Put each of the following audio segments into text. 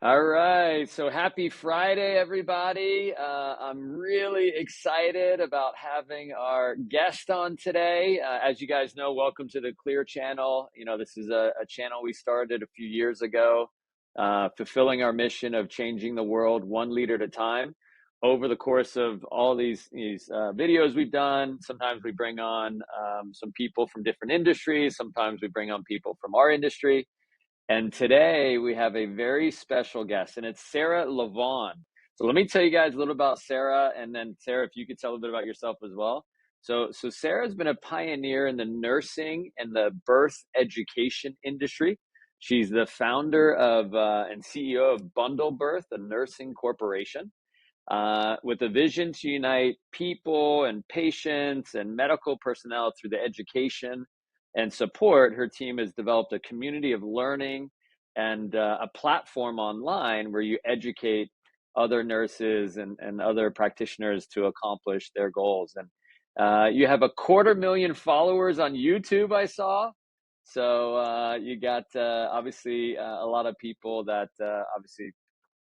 All right. So happy Friday, everybody. I'm really excited about having our guest on today. As you guys know, welcome to the Klear Channel. This is a channel we started a few years ago, fulfilling our mission of changing the world one leader at a time. Over the course of all these videos we've done, sometimes we bring on some people from different industries. Sometimes we bring on people from our industry. And today we have a very special guest, and it's Sarah Lavonne. So let me tell you guys a little about Sarah, and then Sarah, if you could tell a bit about yourself as well. So Sarah's been a pioneer in the nursing and the birth education industry. She's the founder of and CEO of Bundle Birth, a nursing corporation, with a vision to unite people and patients and medical personnel through the education and support. Her team has developed a community of learning and a platform online where you educate other nurses and other practitioners to accomplish their goals. And you have 250,000 followers on YouTube, I saw. So you got obviously a lot of people that obviously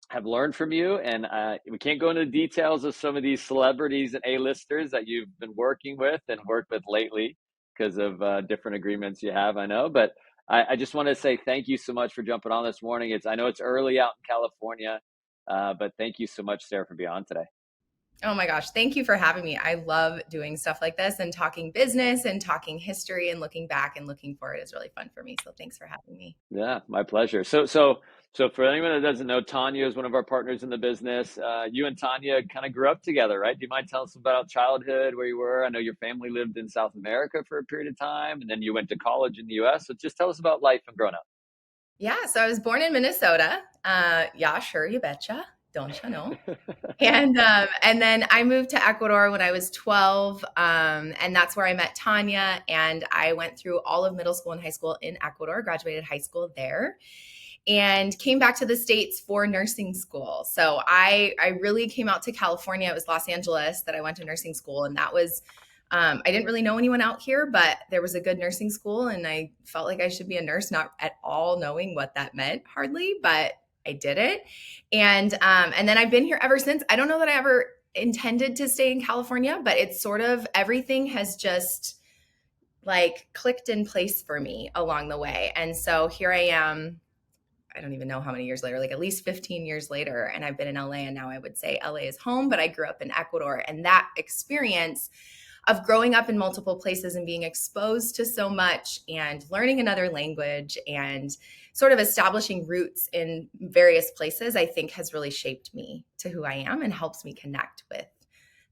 have learned from you. And we can't go into the details of some of these celebrities and A-listers that you've been working with and worked with lately because of different agreements you have, I know. But I just want to say thank you so much for jumping on this morning. I know it's early out in California, but thank you so much, Sarah, for being on today. Oh my gosh, thank you for having me. I love doing stuff like this, and talking business and talking history and looking back and looking forward is really fun for me. So thanks for having me. Yeah, my pleasure. So for anyone that doesn't know, Tanya is one of our partners in the business. You and Tanya kind of grew up together, right? Do you mind telling us about childhood, where you were? I know your family lived in South America for a period of time, and then you went to college in the US. So just tell us about life and growing up. Yeah, so I was born in Minnesota. Yeah, sure, you betcha. Don't you know? And then I moved to Ecuador when I was 12, and that's where I met Tanya. And I went through all of middle school and high school in Ecuador, graduated high school there, and came back to the States for nursing school. So I really came out to California. It was Los Angeles that I went to nursing school, and that was I didn't really know anyone out here, but there was a good nursing school, and I felt like I should be a nurse, not at all knowing what that meant hardly, but I did it. And then I've been here ever since. I don't know that I ever intended to stay in California, but it's sort of everything has just like clicked in place for me along the way. And so here I am. I don't even know how many years later, like at least 15 years later. And I've been in LA, and now I would say LA is home, but I grew up in Ecuador. And that experience of growing up in multiple places and being exposed to so much and learning another language and sort of establishing roots in various places, I think has really shaped me to who I am and helps me connect with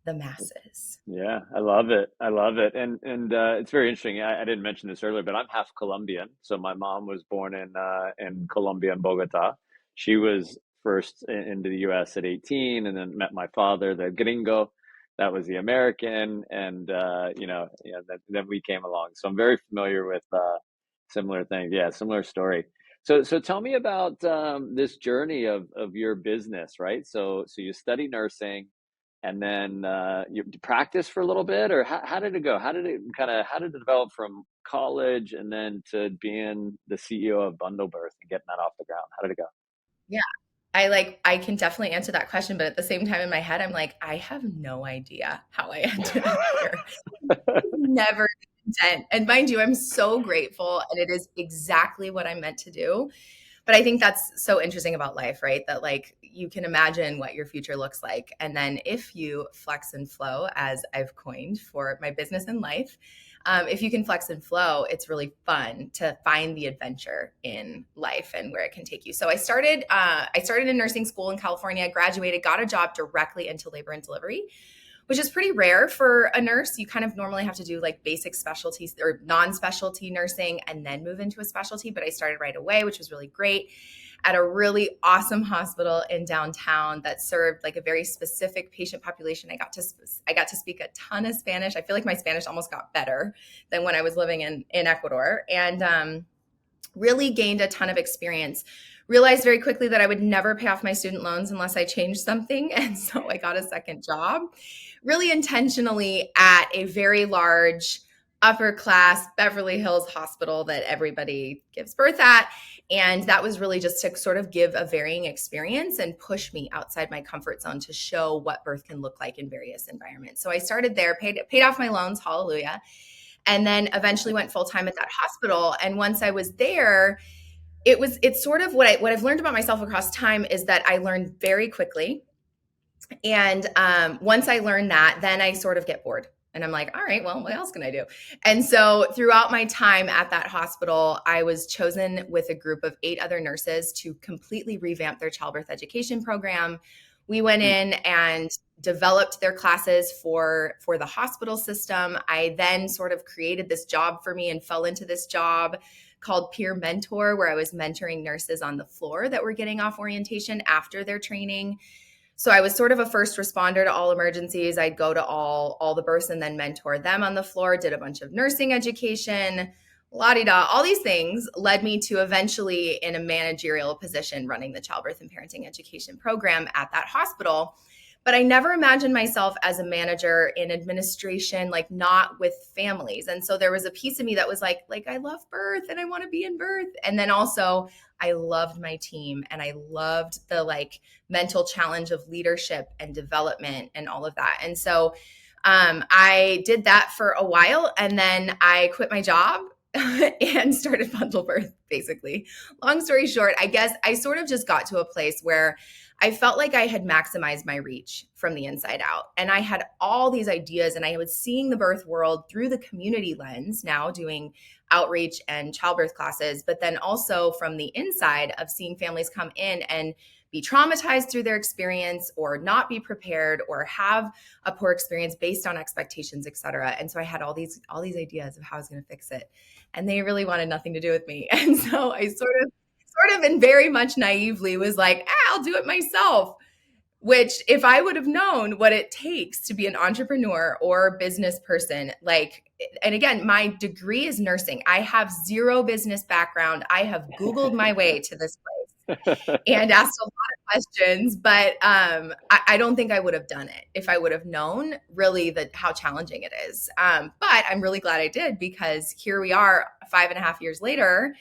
the masses. Yeah, I love it. I love it. And it's very interesting. I didn't mention this earlier, but I'm half Colombian. So my mom was born in Colombia, in Bogota. She was first into the US at 18, and then met my father, the gringo. That was the American. And then we came along. So I'm very familiar with similar things. Yeah, similar story. So tell me about this journey of your business, right? So you study nursing, and then you practice for a little bit, or how did it go? How did it develop from college and then to being the CEO of Bundle Birth and getting that off the ground? How did it go? Yeah. I can definitely answer that question, but at the same time in my head, I'm like, I have no idea how I ended up here. Never intent. And mind you, I'm so grateful, and it is exactly what I'm meant to do. But I think that's so interesting about life, right? That like you can imagine what your future looks like. And then if you flex and flow, as I've coined for my business and life, if you can flex and flow, it's really fun to find the adventure in life and where it can take you. So I started in nursing school in California, graduated, got a job directly into labor and delivery, which is pretty rare for a nurse. You kind of normally have to do like basic specialties or non-specialty nursing and then move into a specialty. But I started right away, which was really great, at a really awesome hospital in downtown that served like a very specific patient population. I got to speak a ton of Spanish. I feel like my Spanish almost got better than when I was living in Ecuador, and really gained a ton of experience. Realized very quickly that I would never pay off my student loans unless I changed something. And so I got a second job, really intentionally at a very large upper class Beverly Hills hospital that everybody gives birth at. And that was really just to sort of give a varying experience and push me outside my comfort zone to show what birth can look like in various environments. So I started there, paid off my loans, hallelujah, and then eventually went full time at that hospital. And once I was there, it's sort of what I've learned about myself across time is that I learned very quickly. And once I learned that, then I sort of get bored. And I'm like, all right, well, what else can I do? And so throughout my time at that hospital, I was chosen with a group of 8 other nurses to completely revamp their childbirth education program. We went in and developed their classes for the hospital system. I then sort of created this job for me and fell into this job called peer mentor, where I was mentoring nurses on the floor that were getting off orientation after their training. So I was sort of a first responder to all emergencies. I'd go to all the births and then mentor them on the floor, did a bunch of nursing education, la-di-da. All these things led me to eventually in a managerial position running the childbirth and parenting education program at that hospital. But I never imagined myself as a manager in administration, like not with families. And so there was a piece of me that was like I love birth and I want to be in birth. And then also I loved my team and I loved the mental challenge of leadership and development and all of that. And so I did that for a while and then I quit my job and started bundle birth, basically. Long story short, I guess I sort of just got to a place where I felt like I had maximized my reach from the inside out. And I had all these ideas and I was seeing the birth world through the community lens, now doing outreach and childbirth classes, but then also from the inside of seeing families come in and be traumatized through their experience or not be prepared or have a poor experience based on expectations, et cetera. And so I had all these ideas of how I was going to fix it. And they really wanted nothing to do with me. And so I sort of and very much naively was like, I'll do it myself. Which if I would have known what it takes to be an entrepreneur or business person, and again, my degree is nursing. I have zero business background. I have Googled my way to this place and asked a lot of questions, but I don't think I would have done it if I would have known really how challenging it is. But I'm really glad I did, because here we are 5.5 years later,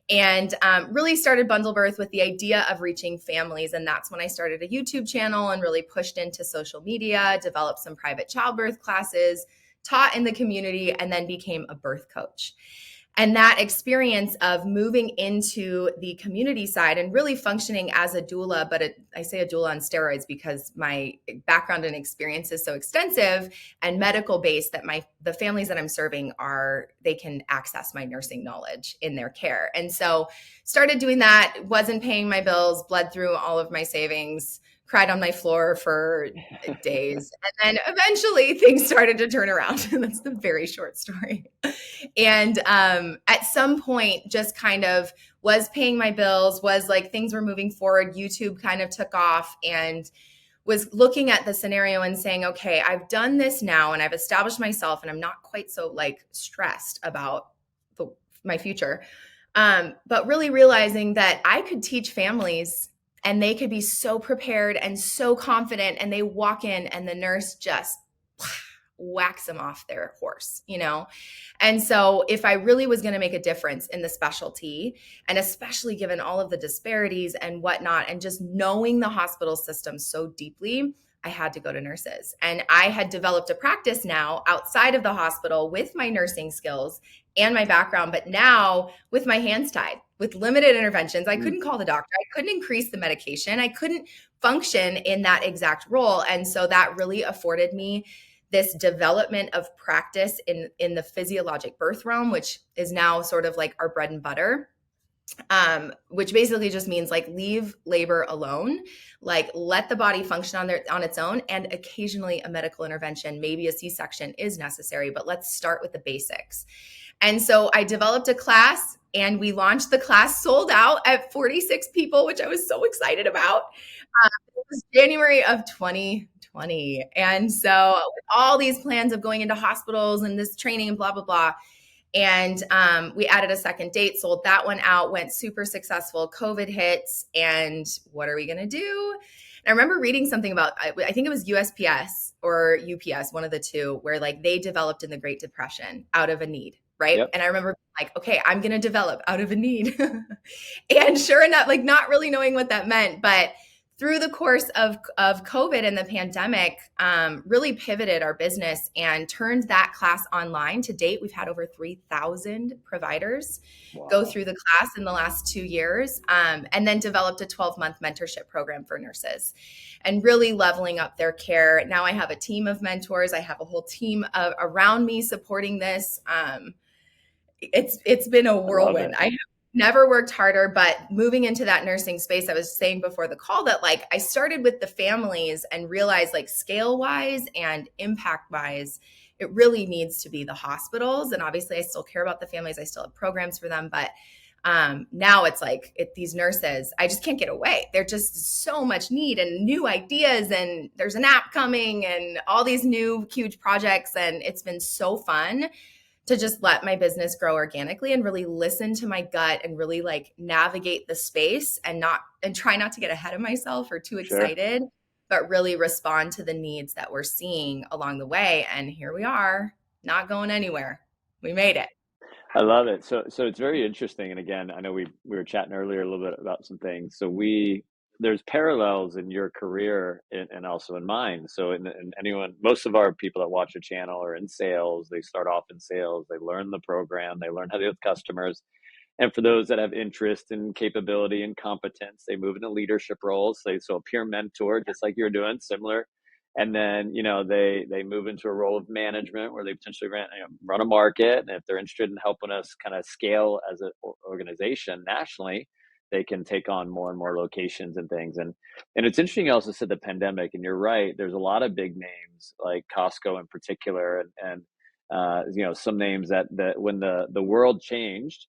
and really started Bundle Birth with the idea of reaching families. And that's when I started a YouTube channel and really pushed into social media, developed some private childbirth classes, taught in the community, and then became a birth coach. And that experience of moving into the community side and really functioning as a doula, but I say a doula on steroids because my background and experience is so extensive and medical based that the families that I'm serving they can access my nursing knowledge in their care. And so started doing that, wasn't paying my bills, bled through all of my savings, cried on my floor for days. And then eventually things started to turn around. That's the very short story. And at some point, just kind of was paying my bills, was things were moving forward. YouTube kind of took off and was looking at the scenario and saying, okay, I've done this now and I've established myself and I'm not quite so stressed about my future. But really realizing that I could teach families and they could be so prepared and so confident, and they walk in and the nurse just whacks them off their horse, And so if I really was going to make a difference in the specialty, and especially given all of the disparities and whatnot, and just knowing the hospital system so deeply, I had to go to nurses. And I had developed a practice now outside of the hospital with my nursing skills and my background, but now with my hands tied, with limited interventions. I couldn't call the doctor. I couldn't increase the medication. I couldn't function in that exact role. And so that really afforded me this development of practice in the physiologic birth realm, which is now sort of our bread and butter. Which basically just means leave labor alone, let the body function on its own, and occasionally a medical intervention, maybe a C-section is necessary, but let's start with the basics. And so I developed a class and we launched the class, sold out at 46 people, which I was so excited about. It was January of 2020. And so with all these plans of going into hospitals and this training and blah, blah, blah, And we added a second date, sold that one out, went super successful. COVID hits, and what are we going to do? And I remember reading something about, I think it was USPS or UPS, one of the two, where like they developed in the Great Depression out of a need, right? Yep. And I remember like, okay, I'm going to develop out of a need. And sure enough, like not really knowing what that meant, but through the course of COVID and the pandemic, really pivoted our business and turned that class online. To date, we've had over 3,000 providers go Wow. through the class in the last 2 years, and then developed a 12-month mentorship program for nurses and really leveling up their care. Now I have a team of mentors. I have a whole team around me supporting this. It's been a I love whirlwind. it. I have never worked harder, but moving into that nursing space, I was saying before the call that like I started with the families and realized like scale wise and impact wise, it really needs to be the hospitals. And obviously I still care about the families. I still have programs for them, but now it's like these nurses, I just can't get away. There's just so much need and new ideas, and there's an app coming and all these new huge projects. And it's been so fun to just let my business grow organically and really listen to my gut and really like navigate the space and try not to get ahead of myself or too Sure. excited, but really respond to the needs that we're seeing along the way. And here we are, not going anywhere. We made it. I love it. So it's very interesting. And again, I know we were chatting earlier a little bit about some things. So there's parallels in your career and also in mine. So in anyone, most of our people that watch the channel are in sales. They start off in sales. They learn the program. They learn how to deal with customers. And for those that have interest and capability and competence, they move into leadership roles. So a peer mentor, just like you're doing, similar. And then they move into a role of management where they potentially run a market. And if they're interested in helping us kind of scale as an organization nationally, they can take on more and more locations and things. And it's interesting. You also said the pandemic, and you're right. There's a lot of big names like Costco in particular, and some names that when the world changed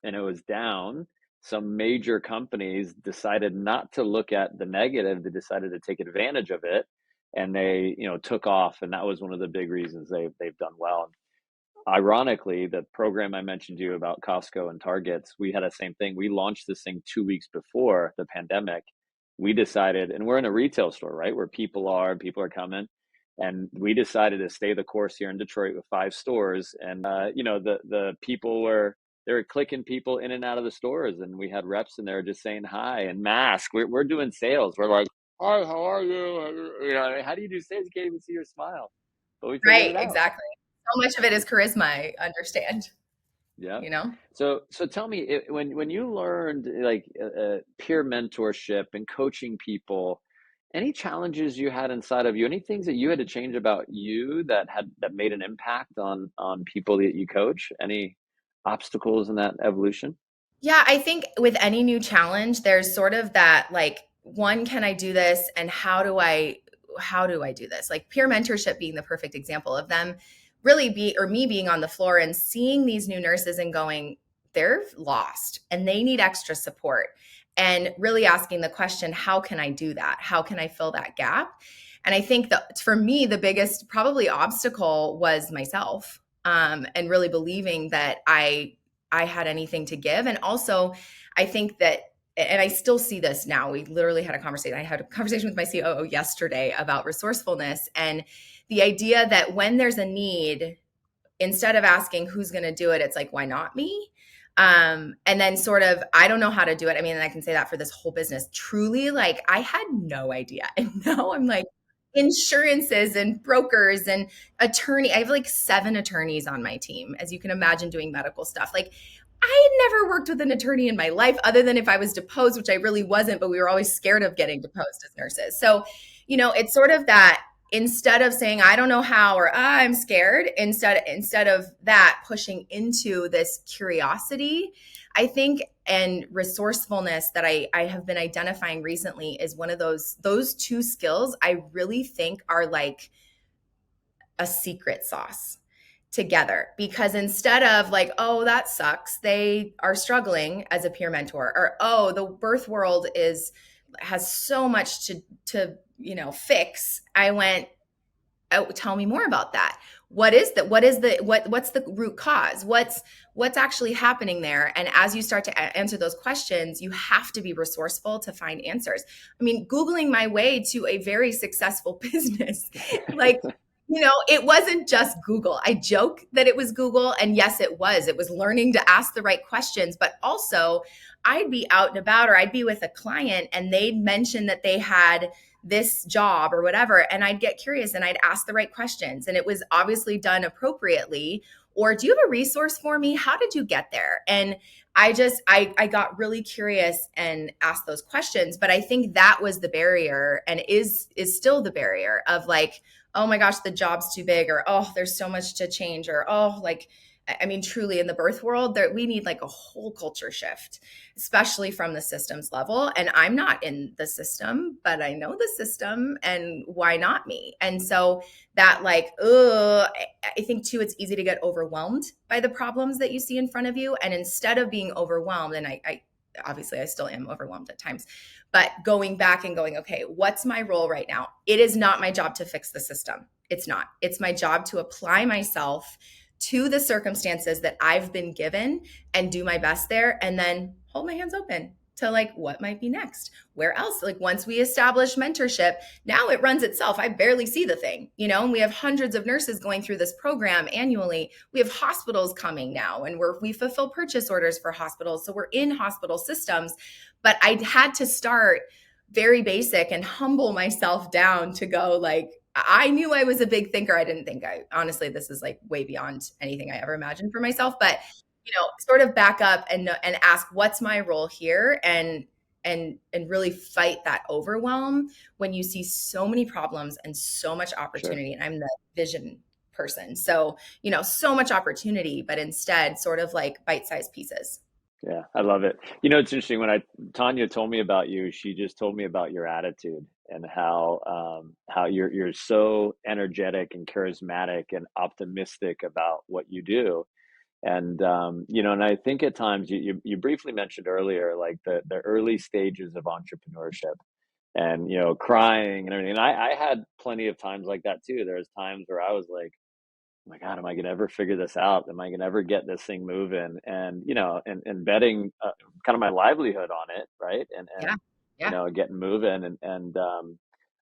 and it was down, some major companies decided not to look at the negative. They decided to take advantage of it, and they took off. And that was one of the big reasons they've done well. Ironically, the program I mentioned to you about Costco and Targets, we had the same thing. We launched this thing 2 weeks before the pandemic. We decided, and we're in a retail store, right, where people are coming. And we decided to stay the course here in Detroit with 5 stores. And, the people they were clicking people in and out of the stores. And we had reps in there just saying hi and mask. We're doing sales. We're like, hi, how are you? How do you do sales? You can't even see your smile. But we figured Right, it out. exactly. So much of it is charisma, I understand, Yeah. you know? So tell me, when you learned like peer mentorship and coaching people, any challenges you had inside of you, any things that you had to change about you that made an impact on people that you coach? Any obstacles in that evolution? Yeah, I think with any new challenge, there's sort of that like, one, can I do this? And how do I do this? Like peer mentorship being the perfect example of them really me being on the floor and seeing these new nurses and going, they're lost and they need extra support. And really asking the question, how can I do that? How can I fill that gap? And I think that for me, the biggest probably obstacle was myself, and really believing that I had anything to give. And also, I think that, and I still see this now. We literally had a conversation. I had a conversation with my COO yesterday about resourcefulness and the idea that when there's a need, instead of asking who's going to do it, it's like, why not me? And then sort of, I don't know how to do it. I mean, and I can say that for this whole business. Truly, like I had no idea. And now I'm like, insurances and brokers and attorney. I have like 7 attorneys on my team, as you can imagine, doing medical stuff. Like I had never worked with an attorney in my life other than if I was deposed, which I really wasn't, but we were always scared of getting deposed as nurses. So, it's sort of that instead of saying I don't know how or I'm scared, instead of that pushing into this curiosity, I think, and resourcefulness that I have been identifying recently is one of those two skills I really think are like a secret sauce together, because instead of like, oh, that sucks, they are struggling as a peer mentor, or oh, the birth world has so much to fix, I went, oh, tell me more about that. what's the root cause? What's actually happening there? And as you start to answer those questions, you have to be resourceful to find answers. I mean, Googling my way to a very successful business, like, it wasn't just Google. I joke that it was Google, and yes, it was. It was learning to ask the right questions, but also I'd be out and about, or I'd be with a client and they'd mention that they had this job or whatever, and I'd get curious and I'd ask the right questions, and it was obviously done appropriately. Or, do you have a resource for me? How did you get there? And I got really curious and asked those questions. But I think that was the barrier, and is still the barrier of like, oh my gosh, the job's too big, or oh, there's so much to change, or oh, like, I mean, truly in the birth world, there we need like a whole culture shift, especially from the systems level. And I'm not in the system, but I know the system, and why not me? And so that, like, I think too, it's easy to get overwhelmed by the problems that you see in front of you. And instead of being overwhelmed, and I obviously I still am overwhelmed at times, but going back and going, okay, what's my role right now? It is not my job to fix the system. It's not. It's my job to apply myself to the circumstances that I've been given and do my best there, and then hold my hands open to like what might be next. Where else? Like, once we establish mentorship, now it runs itself. I barely see the thing, and we have hundreds of nurses going through this program annually. We have hospitals coming now, and we fulfill purchase orders for hospitals. So we're in hospital systems, but I had to start very basic and humble myself down to go like, I knew I was a big thinker. I didn't think honestly, this is like way beyond anything I ever imagined for myself, but sort of back up and ask, what's my role here? And really fight that overwhelm when you see so many problems and so much Sure. opportunity. And I'm the vision person. So, so much opportunity, but instead sort of like bite-sized pieces. Yeah, I love it. It's interesting when Tanya told me about you, she just told me about your attitude and how you're so energetic and charismatic and optimistic about what you do. And and I think at times you briefly mentioned earlier like the early stages of entrepreneurship and crying and everything. And I had plenty of times like that too. There's times where I was like, my God, am I gonna ever figure this out? Am I gonna ever get this thing moving? And and betting kind of my livelihood on it, right? Yeah. Yeah. Getting moving and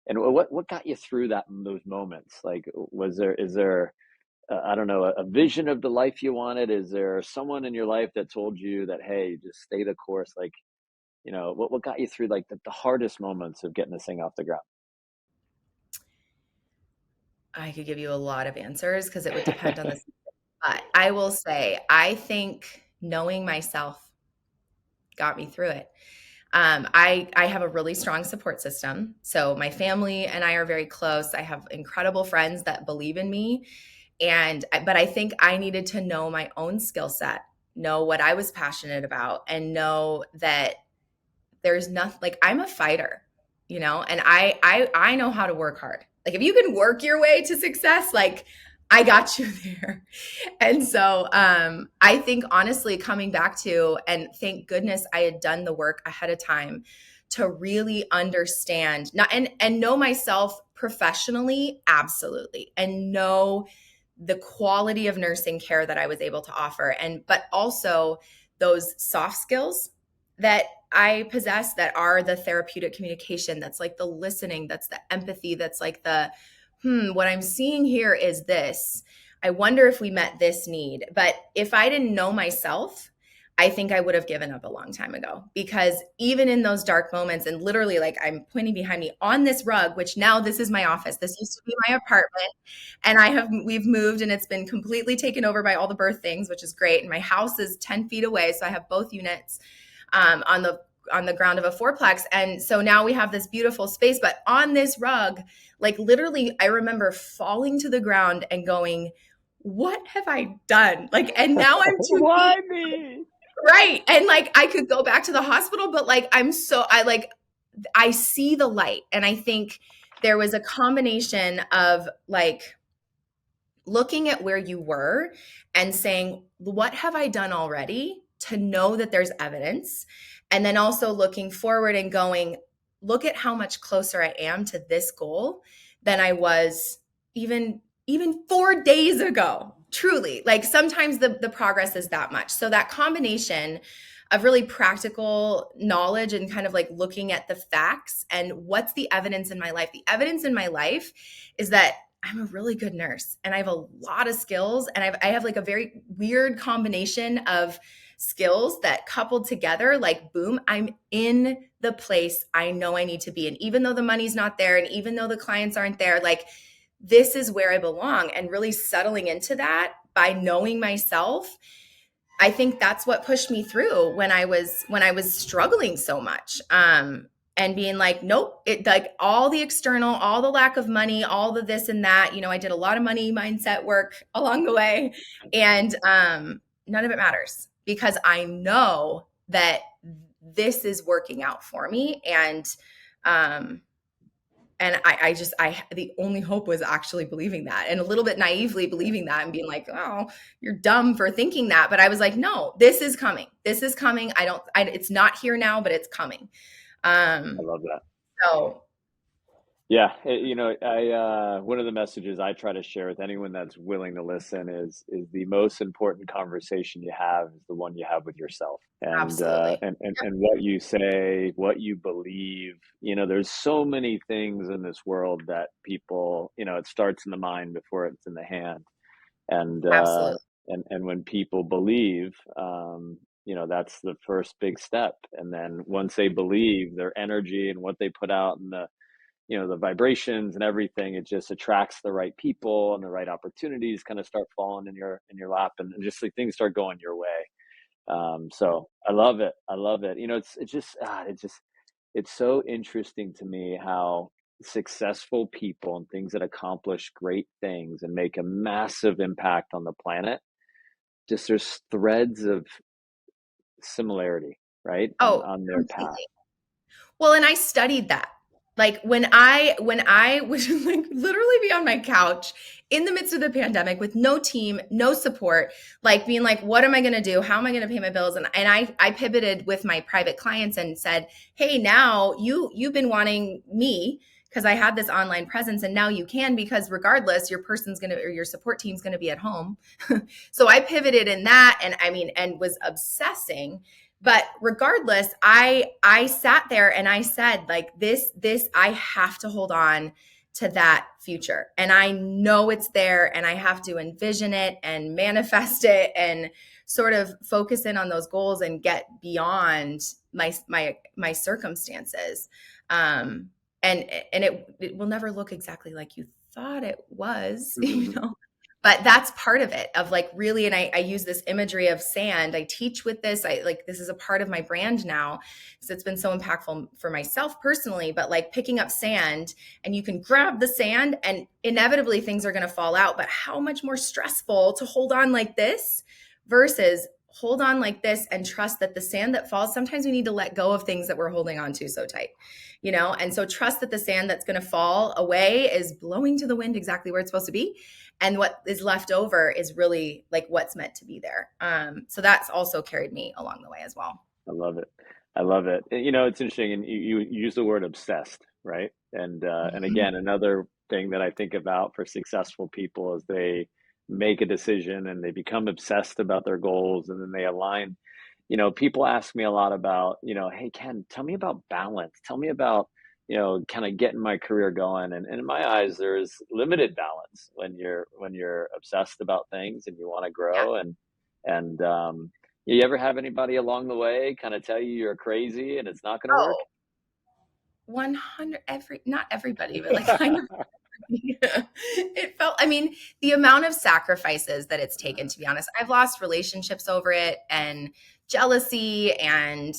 what got you through those moments? Like, is there I don't know, a vision of the life you wanted? Is there someone in your life that told you that, hey, just stay the course? Like, what got you through like the hardest moments of getting this thing off the ground? I could give you a lot of answers because it would depend on the, but I will say, I think knowing myself got me through it. I have a really strong support system. So my family and I are very close. I have incredible friends that believe in me. But I think I needed to know my own skill set, know what I was passionate about, and know that there's nothing, like, I'm a fighter, and I know how to work hard. Like, if you can work your way to success, like, I got you there. And so I think honestly, coming back to, and thank goodness I had done the work ahead of time to really understand, not and know myself professionally, absolutely, and know the quality of nursing care that I was able to offer, but also those soft skills that I possess, that are the therapeutic communication, that's like the listening, that's the empathy, that's like the what I'm seeing here is this. I wonder if we met this need. But if I didn't know myself, I think I would have given up a long time ago, because even in those dark moments, and literally, like, I'm pointing behind me on this rug, which now this is my office. This used to be my apartment, and we've moved, and it's been completely taken over by all the birth things, which is great. And my house is 10 feet away, so I have both units on the ground of a fourplex. And so now we have this beautiful space, but on this rug, like, literally, I remember falling to the ground and going, what have I done? Like, and now I'm 2 feet. Why me? Right. And like, I could go back to the hospital, but like, I see the light. And I think there was a combination of like looking at where you were and saying, what have I done already, to know that there's evidence? And then also looking forward and going, look at how much closer I am to this goal than I was even even 4 days ago. Truly, like sometimes the progress is that much. So that combination of really practical knowledge and kind of like looking at the facts and what's the evidence in my life. The evidence in my life is that I'm a really good nurse and I have a lot of skills, and I have like a very weird combination of skills that coupled together, like boom, I'm in the place I know I need to be. And even though the money's not there, and even though the clients aren't there, like this is where I belong. And really settling into that by knowing myself, I think that's what pushed me through when I was struggling so much. And being like, nope, it like all the external, all the lack of money, all the this and that. I did a lot of money mindset work along the way, and none of it matters because I know that this is working out for me. Um, and the only hope was actually believing that, and a little bit naively believing that and being like, oh, you're dumb for thinking that. But I was like, no, this is coming. This is coming. It's not here now, but it's coming. I love that. So Yeah, I one of the messages I try to share with anyone that's willing to listen is the most important conversation you have is the one you have with yourself, and absolutely. and what you say, what you believe. There's so many things in this world that people, it starts in the mind before it's in the hand, and Absolutely. when people believe, that's the first big step, and then once they believe, their energy and what they put out and the vibrations and everything, it just attracts the right people, and the right opportunities kind of start falling in your lap, and just like things start going your way. So I love it. I love it. It's so interesting to me how successful people and things that accomplish great things and make a massive impact on the planet, just there's threads of similarity, right, on Oh, their path. completely. Well, and I studied that. Like when I would like literally be on my couch in the midst of the pandemic with no team, no support, like being like, what am I going to do? How am I going to pay my bills? And I pivoted with my private clients and said, hey, now you've been wanting me because I had this online presence, and now you can, because regardless, your person's going to, or your support team's going to be at home. So I pivoted in that, and I mean, and was obsessing. But regardless, I sat there and I said, like, this I have to hold on to that future, and I know it's there, and I have to envision it and manifest it and sort of focus in on those goals and get beyond my circumstances. um and it will never look exactly like you thought it was, Mhm. but that's part of it, of like really. And I use this imagery of sand. I teach with this. I like, this is a part of my brand now because it's been so impactful for myself personally. But like picking up sand, and you can grab the sand and inevitably things are going to fall out. But how much more stressful to hold on like this versus hold on like this and trust that the sand that falls, sometimes we need to let go of things that we're holding on to so tight, and so trust that the sand that's going to fall away is blowing to the wind exactly where it's supposed to be, and what is left over is really like what's meant to be there. So that's also carried me along the way as well. I love it. I love it. It's interesting, and you use the word obsessed, right? And Mhm. again, another thing that I think about for successful people is they make a decision and they become obsessed about their goals, and then they align. People ask me a lot about, hey Ken, tell me about balance. Tell me about, kind of getting my career going. And in my eyes, there is limited balance when you're obsessed about things and you want to Yeah. grow. And you ever have anybody along the way kind of tell you you're crazy and it's not going to work? Oh, 100, not everybody, but like kind of. It felt, I mean, the amount of sacrifices that it's taken, to be honest. I've lost relationships over it, and jealousy, and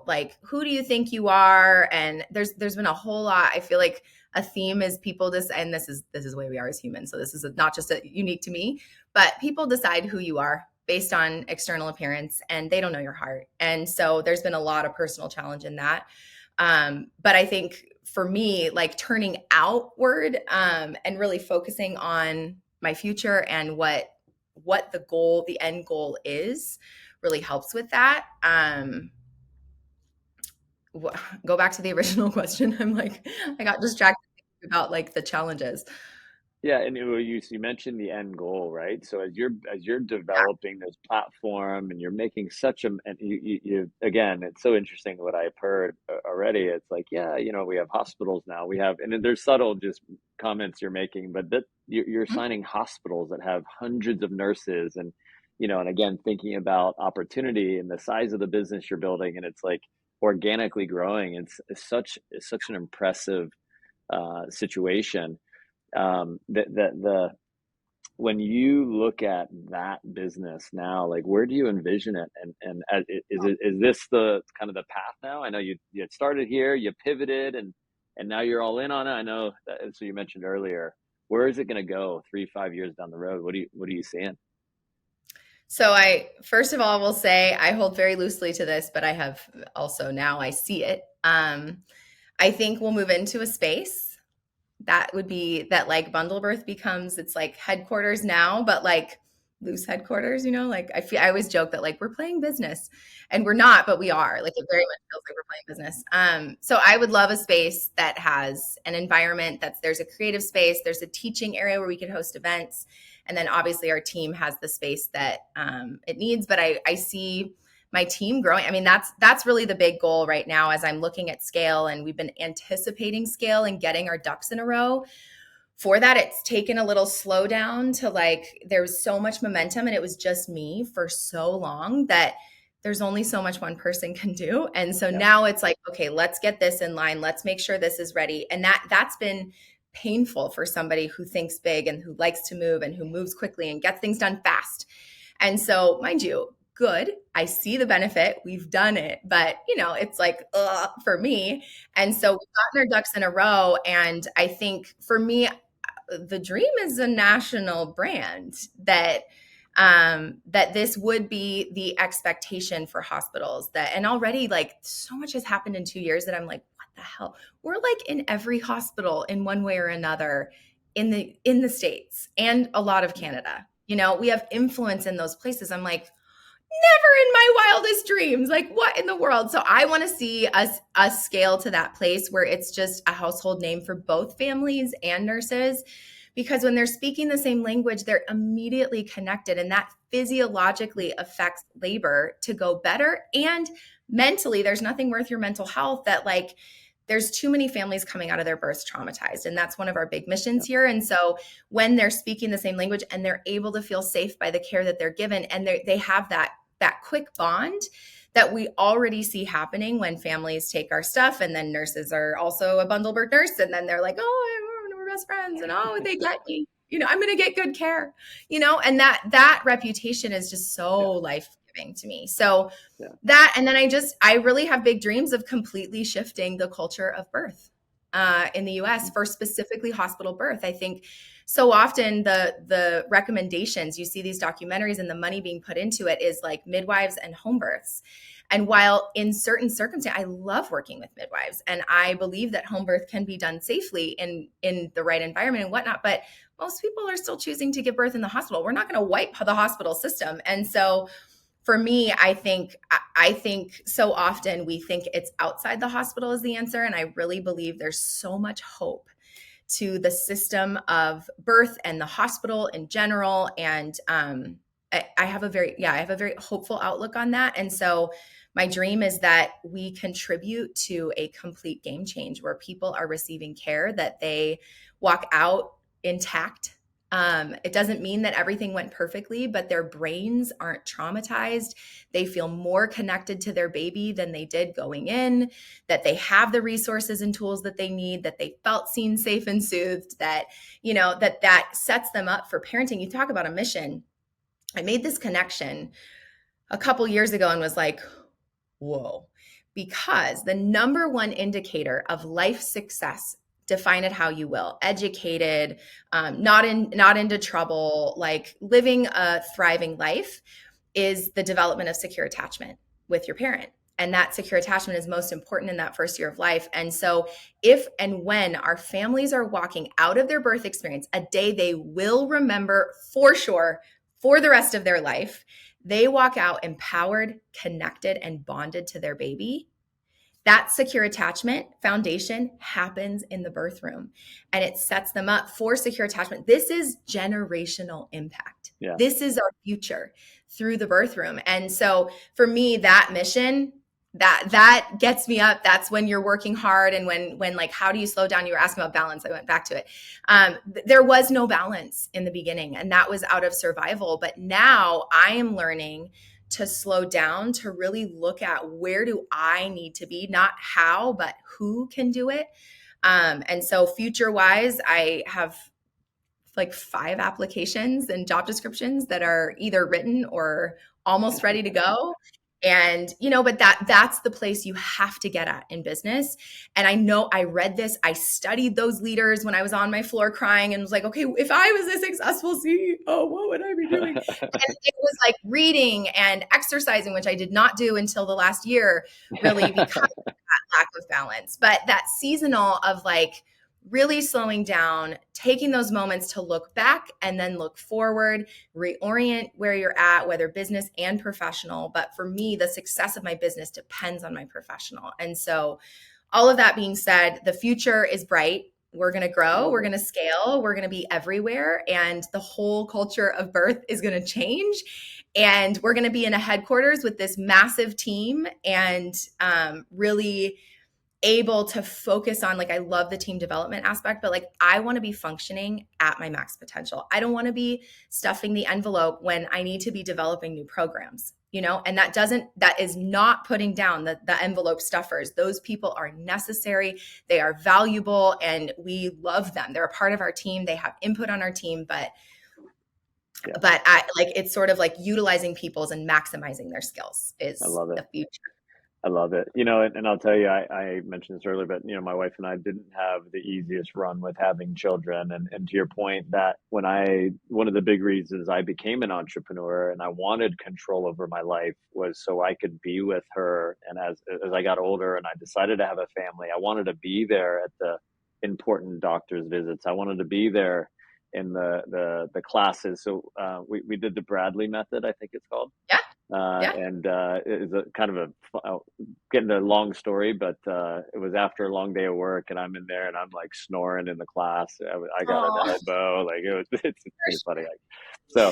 like, who do you think you are? And there's been a whole lot. I feel like a theme is people and this is the way we are as humans. So this is not just unique to me, but people decide who you are based on external appearance, and they don't know your heart. And so there's been a lot of personal challenge in that. But I think for me, like turning outward, and really focusing on my future and what the end goal is, really helps with that. Go back to the original question. I'm like, I got distracted about like the challenges. Yeah, and you mentioned the end goal, right? So as you're developing this platform and you're making such a and you again, it's so interesting what I've heard already. It's like, yeah, we have hospitals now. We have, and then there's subtle just comments you're making, but that you're Mhm. signing hospitals that have hundreds of nurses, and and again, thinking about opportunity and the size of the business you're building, and it's like organically growing. It's such an impressive situation. The when you look at that business now, like where do you envision it, and is this the kind of the path now? I know you had started here, you pivoted, and now you're all in on it. I know that, so you mentioned earlier, where is it going to go 3 5 years down the road? What are you seeing? So I first of all will say I hold very loosely to this, but I have also now I see it. I think we'll move into a space that would be that like bundle birth becomes it's like headquarters now, but like loose headquarters, like I always joke that like we're playing business and we're not, but we are. Like it very much feels like we're playing business. So I would love a space that has an environment there's a creative space, there's a teaching area where we can host events. And then obviously our team has the space that it needs. But I see my team growing. I mean, that's really the big goal right now as I'm looking at scale, and we've been anticipating scale and getting our ducks in a row. For that, it's taken a little slowdown to like there was so much momentum and it was just me for so long that there's only so much one person can do. And so Yeah, now it's like, okay, let's get this in line. Let's make sure this is ready. And that's been painful for somebody who thinks big and who likes to move and who moves quickly and gets things done fast. And so, mind you, good. I see the benefit. We've done it, but it's like for me. And so we've gotten our ducks in a row. And I think for me, the dream is a national brand that this would be the expectation for hospitals that and already like so much has happened in 2 years that I'm like, what the hell? We're like in every hospital in one way or another in the States and a lot of Canada. We have influence in those places. I'm like, never in my wildest dreams. Like, what in the world? So I want to see us scale to that place where it's just a household name for both families and nurses. Because when they're speaking the same language, they're immediately connected. And that physiologically affects labor to go better. And mentally, there's nothing worth your mental health that, like, there's too many families coming out of their births traumatized. And that's one of our big yeah, missions here. And so when they're speaking the same language and they're able to feel safe by the care that they're given, and they have that quick bond that we already see happening when families take our stuff, and then nurses are also a bundle birth nurse, and then they're like, oh, we're best friends, and oh, they get me, I'm going to get good care, and that reputation is just so yeah, life-giving to me. So yeah, that, and then I really have big dreams of completely shifting the culture of birth in the US for specifically hospital birth. I think so often the recommendations, you see these documentaries and the money being put into it is like midwives and home births. And while in certain circumstances, I love working with midwives and I believe that home birth can be done safely in the right environment and whatnot, but most people are still choosing to give birth in the hospital. We're not going to wipe the hospital system. And so for me, I think so often we think it's outside the hospital is the answer. And I really believe there's so much hope to the system of birth and the hospital in general. And I have a very hopeful outlook on that. And so my dream is that we contribute to a complete game change where people are receiving care that they walk out intact. It doesn't mean that everything went perfectly, but their brains aren't traumatized. They feel more connected to their baby than they did going in, that they have the resources and tools that they need, that they felt seen, safe, and soothed, that, that sets them up for parenting. You talk about a mission. I made this connection a couple years ago and was like, whoa, because the number one indicator of life success, define it how you will, educated, not into trouble, like living a thriving life, is the development of secure attachment with your parent. And that secure attachment is most important in that first year of life. And so if and when our families are walking out of their birth experience, a day they will remember for sure for the rest of their life, they walk out empowered, connected, and bonded to their baby. that secure attachment foundation happens in the birth room, and it sets them up for secure attachment. This is generational impact. Yeah. This is our future through the birth room. And so for me, that mission, that gets me up. That's when you're working hard. And when like, how do you slow down? You were asking about balance. I went back to it. There was no balance in the beginning, and that was out of survival. But now I am learning to slow down, to really look at where do I need to be, not how, but who can do it. And so future wise, I have like 5 applications and job descriptions that are either written or almost ready to go. And but that's the place you have to get at in business. And I know I read this, I studied those leaders when I was on my floor crying and was like, okay, if I was a successful CEO, what would I be doing? And it was like reading and exercising, which I did not do until the last year, really, because of that lack of balance. But that seasonal of like really slowing down, taking those moments to look back and then look forward, reorient where you're at, whether business and professional. But for me, the success of my business depends on my professional. And so all of that being said, the future is bright. We're going to grow, we're going to scale, we're going to be everywhere. And the whole culture of birth is going to change. And we're going to be in a headquarters with this massive team and really able to focus on, like, I love the team development aspect, but like, I want to be functioning at my max potential. I don't want to be stuffing the envelope when I need to be developing new programs, and that is not putting down the envelope stuffers. Those people are necessary. They are valuable and we love them. They're a part of our team. They have input on our team, but I like, it's sort of like utilizing people's and maximizing their skills is the future. I love it. And I'll tell you, I mentioned this earlier, but my wife and I didn't have the easiest run with having children. And to your point, that one of the big reasons I became an entrepreneur and I wanted control over my life was so I could be with her. And as I got older and I decided to have a family, I wanted to be there at the important doctor's visits. I wanted to be there in the classes. So we did the Bradley method, I think it's called. Yeah. And it was a kind of getting a long story, but it was after a long day of work, and I'm in there, and I'm like snoring in the class. I got an elbow, like it's pretty funny. So,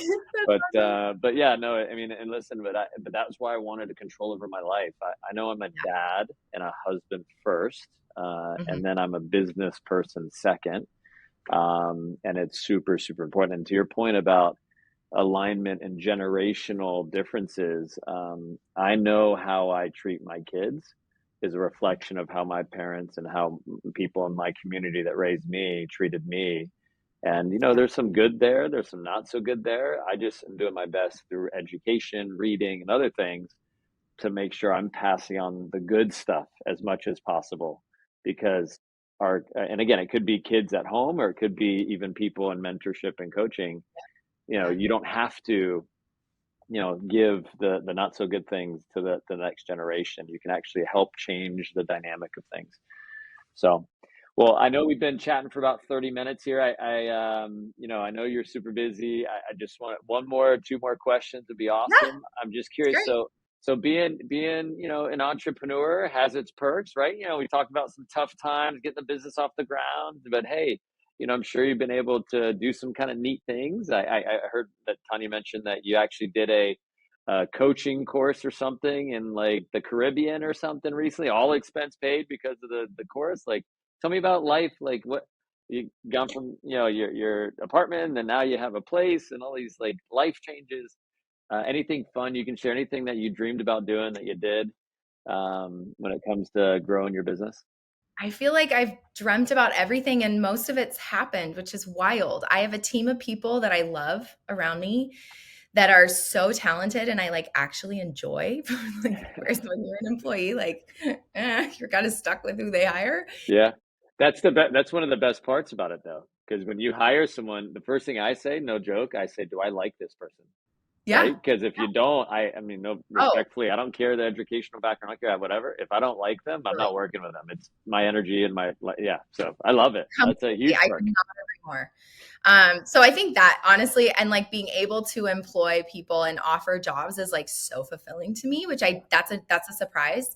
but yeah, no, I mean, and listen, but that's why I wanted to control over my life. I know I'm a dad and a husband first, and then I'm a business person second, and it's super, super important. And to your point about alignment and generational differences, I know how I treat my kids is a reflection of how my parents and how people in my community that raised me treated me. And there's some good there, there's some not so good there. I just am doing my best through education, reading, and other things to make sure I'm passing on the good stuff as much as possible, because and again, it could be kids at home or it could be even people in mentorship and coaching. You don't have to, give the not so good things to the next generation. You can actually help change the dynamic of things. So, well, I know we've been chatting for about 30 minutes here. I know you're super busy. I just want two more questions would be awesome. Yeah, I'm just curious. So being, an entrepreneur has its perks, right? We talked about some tough times, getting the business off the ground, but hey, I'm sure you've been able to do some kind of neat things. I heard that Tanya mentioned that you actually did a coaching course or something in like the Caribbean or something recently, all expense paid because of the course. Like, tell me about life. Like, what you gone from, your apartment and now you have a place and all these like life changes. Anything fun you can share? Anything that you dreamed about doing that you did when it comes to growing your business? I feel like I've dreamt about everything and most of it's happened, which is wild. I have a team of people that I love around me that are so talented and I like actually enjoy. Like, whereas when you're an employee, like you're kind of stuck with who they hire. Yeah, that's that's one of the best parts about it though, because when you hire someone, the first thing I say, no joke, I say, do I like this person? Yeah. Right? Because if you don't, I mean, no, respectfully, I don't care the educational background, I don't care whatever. If I don't like them, I'm not working with them. It's my energy and yeah. So I love it. That's a huge I perk. could not agree more. So I think that honestly, and like being able to employ people and offer jobs is like so fulfilling to me, which that's a surprise.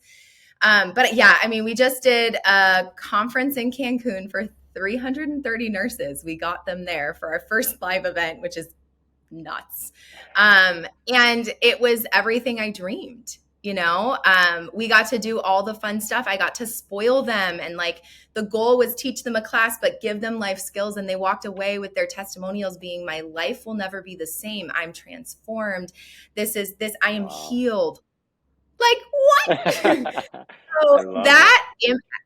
But yeah, I mean, we just did a conference in Cancun for 330 nurses. We got them there for our first live event, which is nuts. And it was everything I dreamed. We got to do all the fun stuff. I got to spoil them. And like the goal was teach them a class, but give them life skills. And they walked away with their testimonials being, my life will never be the same. I'm transformed. I am Wow. healed. Like, what? So I love it. that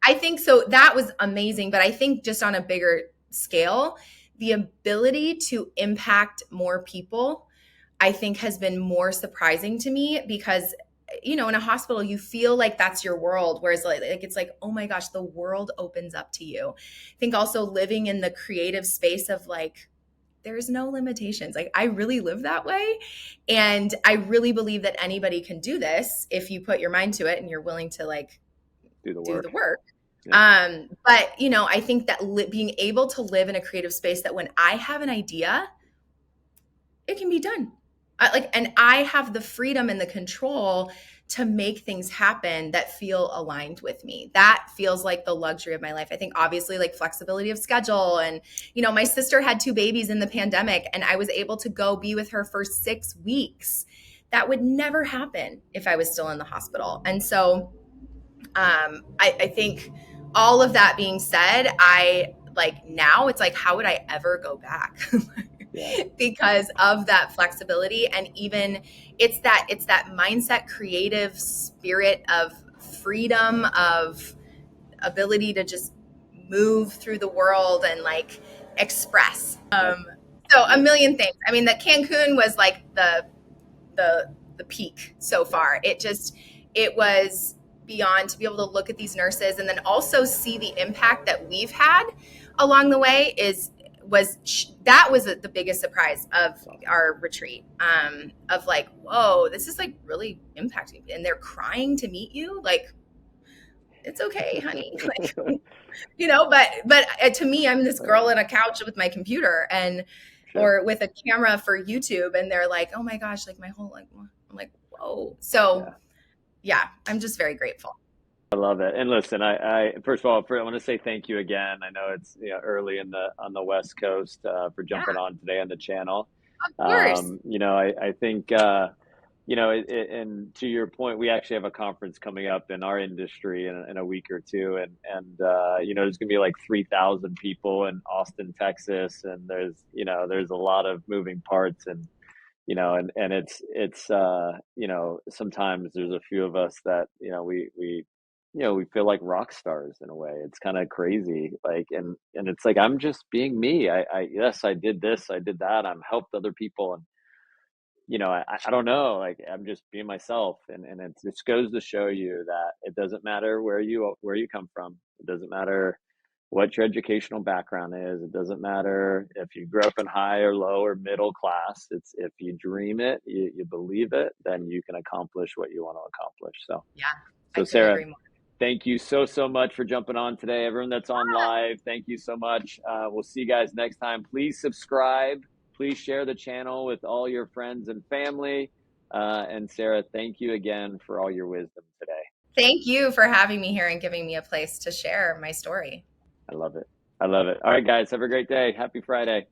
I think so that was amazing, but I think just on a bigger scale, the ability to impact more people, I think has been more surprising to me because in a hospital you feel like that's your world, whereas like it's like, oh my gosh, the world opens up to you. I think also living in the creative space of like, there's no limitations. Like I really live that way. And I really believe that anybody can do this if you put your mind to it and you're willing to like Do the do the work. work. Yeah. But I think that being able to live in a creative space that when I have an idea, it can be done. And I have the freedom and the control to make things happen that feel aligned with me. That feels like the luxury of my life. I think obviously like flexibility of schedule and my sister had 2 babies in the pandemic and I was able to go be with her for 6 weeks. That would never happen if I was still in the hospital. And so I think all of that being said, I like now it's like, how would I ever go back? Yeah. Because of that flexibility. And even it's that mindset, creative spirit of freedom, of ability to just move through the world and like express. Yep. So a Yep. million things. I mean, that Cancun was like the peak so Yep. far. It was beyond to be able to look at these nurses and then also see the impact that we've had along the way was the biggest surprise of That's awesome. our retreat. Of like, whoa, this is like really impacting me. And they're crying to meet you. Like, it's okay, honey. Like, but to me, I'm this girl on a couch with my computer and Sure. or with a camera for YouTube, and they're like, "Oh my gosh!" Like my whole like, I'm like, "Whoa!" So Yeah. yeah, I'm just very grateful. I love it. And listen, I first of all, I want to say thank you again. I know it's early in the on the West Coast for Yeah, jumping on today on the channel. of course. I think and to your point, we actually have a conference coming up in our industry in a week or two, and there's gonna be like 3,000 people in Austin, Texas, and there's a lot of moving parts, and it's sometimes there's a few of us that we feel like rock stars in a way. It's kind of crazy, like, and it's like I'm just being me. I yes, I did this, I did that, I'm helped other people, and I don't know, like I'm just being myself, and it just goes to show you that it doesn't matter where you come from. It doesn't matter what your educational background is. It doesn't matter if you grew up in high or low or middle class. It's if you dream it, you believe it, then you can accomplish what you want to accomplish. So, Yeah, I so couldn't Sarah, agree more. thank you so much for jumping on today. Everyone that's on live, thank you so much. We'll see you guys next time. Please subscribe. Please share the channel with all your friends and family. And Sarah, thank you again for all your wisdom today. Thank you for having me here and giving me a place to share my story. I love it. I love it. All right, guys, have a great day. Happy Friday.